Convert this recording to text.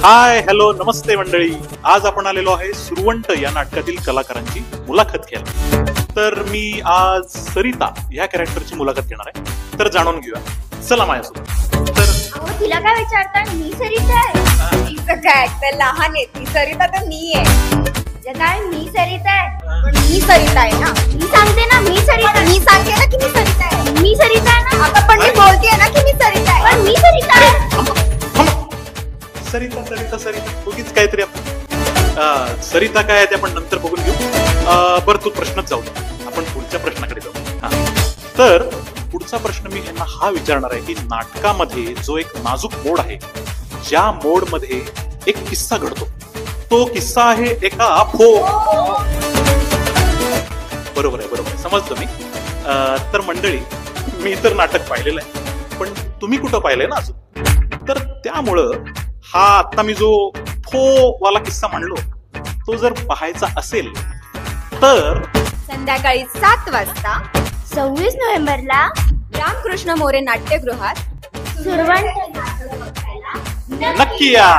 Hi hello नमस्ते मंडळी. आज आपण आलेलो आहे सुरवंट या नाटकातील कलाकारांची मुलाखत घ्यायला. तर मी आज सरिता या कॅरेक्टरची मुलाखत घेणार आहे. तर जाणून घेऊया, चला माझ्यासोबत. तर तिला काय विचारता? मी सरिता आहे. तिचं काय तर लहान आहे ती. सरिता तर मी आहे. काय मी सरिता आहे? पण मी सरिता आहे ना. मी सांगते ना मी सरिता. मी सांगते ना की मी सरिता आहे. मी सरिता आहे ना. आता पण मी बोलतेय ना की मी सरिता आहे. पण मी सरिता आहे. सरिता सरिता सरिता उगीच काहीतरी आपण सरिता काय आहे ते आपण नंतर बघून घेऊ. बरं तू प्रश्नच जाऊ दे, आपण पुढच्या प्रश्नाकडे जाऊ. तर पुढचा प्रश्न मी यांना हा विचारणार आहे की नाटकामध्ये जो एक नाजूक मोड आहे, ज्या मोड मध्ये एक किस्सा घडतो, तो किस्सा आहे एका बरोबर आहे समजलं मी. तर मंडळी, मी तर नाटक पाहिलेलं आहे, पण तुम्ही कुठं पाहिलंय ना अजून. तर त्यामुळं हा आता मी जो वाला किस्सा म्हणलो, तो जर पाहायचा असेल तर संध्याकाळी 7 वाजता 26 नोव्हेंबरला रामकृष्ण मोरे नाट्यगृहात सुरवंट नक्की या.